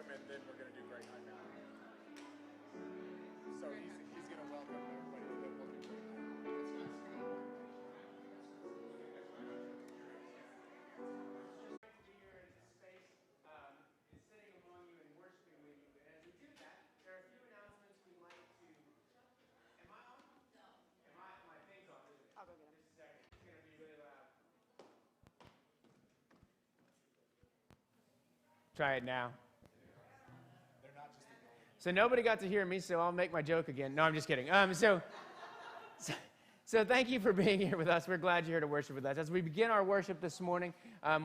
welcome, and then we're going to do Great High Mountain. So he's going to welcome everybody, and then we'll do Great High Mountain. Try it now. So nobody got to hear me, so I'll make my joke again. No, I'm just kidding. So thank you for being here with us. We're glad you're here to worship with us. As we begin our worship this morning,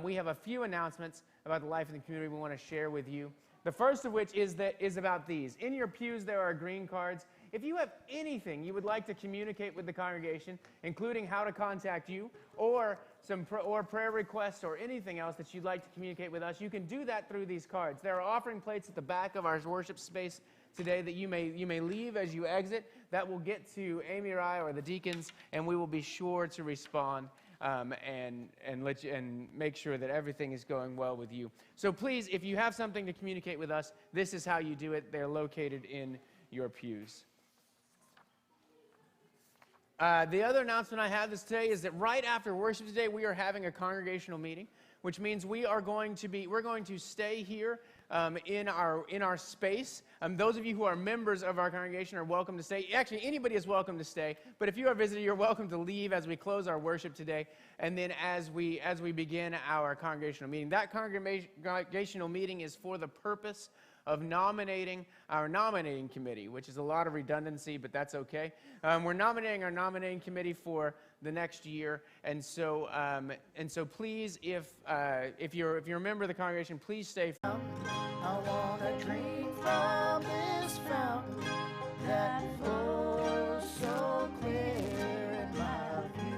we have a few announcements about the life of the community we want to share with you. The first of which is about these. In your pews, there are green cards. If you have anything you would like to communicate with the congregation, including how to contact you, or prayer requests, or anything else that you'd like to communicate with us, you can do that through these cards. There are offering plates at the back of our worship space today that you may leave as you exit. That will get to Amy or I or the deacons, and we will be sure to respond and make sure that everything is going well with you. So please, if you have something to communicate with us, this is how you do it. They're located in your pews. The other announcement I have today is that right after worship today, we are having a congregational meeting, which means we're going to stay here in our space. Those of you who are members of our congregation are welcome to stay. Actually, anybody is welcome to stay. But if you are a visitor, you're welcome to leave as we close our worship today, and then as we begin our congregational meeting. That congregational meeting is for the purpose of nominating our nominating committee, which is a lot of redundancy, but that's okay. We're nominating our nominating committee for the next year, and so please, if you're a member of the congregation, please stay. I want to drink from this fountain that flows so clear in my view.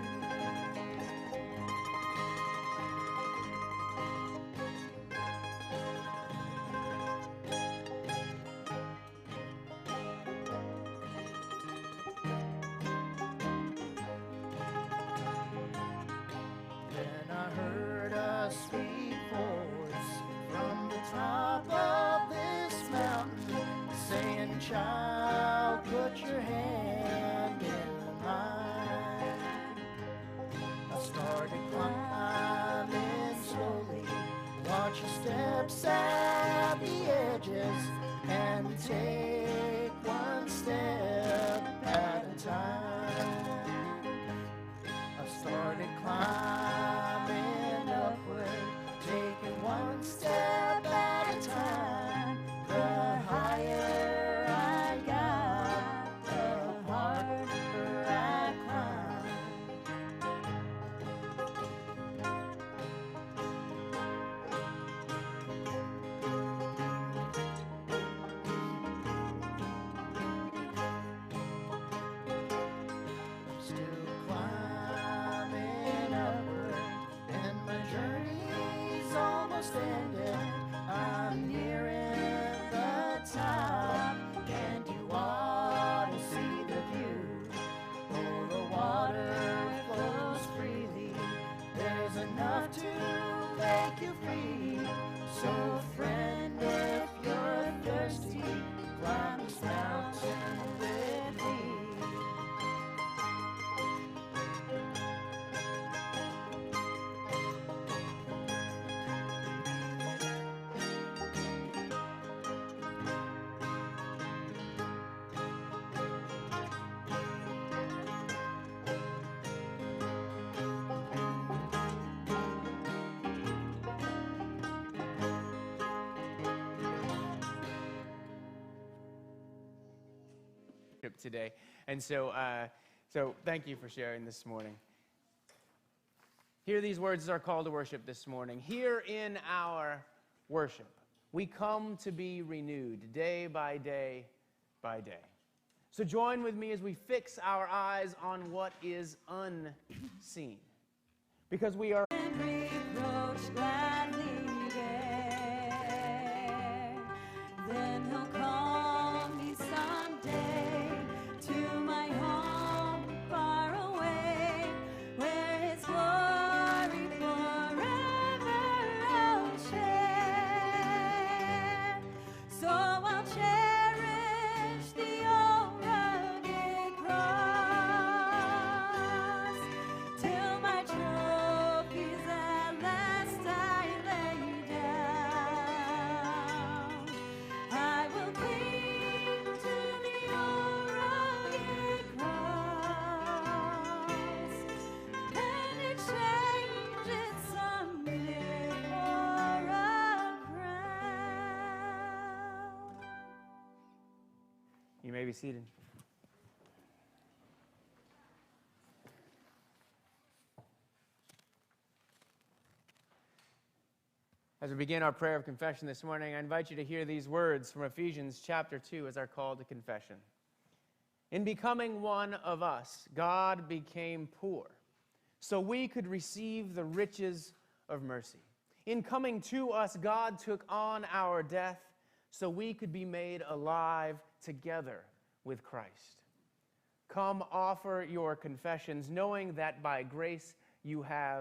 Then I heard a sweet voice from the top of this mountain saying, "Child, put your hand in mine." I started climbing slowly, watch your steps at the edges, and take one step at a time. I started climbing upward, taking one step at a time. The higher I got, the harder I climbed. I'm still climbing upward, and my journey's almost ended. I'm nearing the top, and you ought to see the view. Oh, the water flows freely, there's enough to make you free. So friend, if you're thirsty, climb this mountain with me. Today, and so thank you for sharing this morning. Hear these words as our call to worship this morning. Here in our worship, we come to be renewed day by day by day. So join with me as we fix our eyes on what is unseen, because we are reproach gladly bear. Then he'll call me someday to my home far away, where his glory forever I'll share. may be seated. As we begin our prayer of confession this morning, I invite you to hear these words from Ephesians chapter 2 as our call to confession. In becoming one of us, God became poor, so we could receive the riches of mercy. In coming to us, God took on our death, so we could be made alive together with Christ. Come offer your confessions, knowing that by grace you have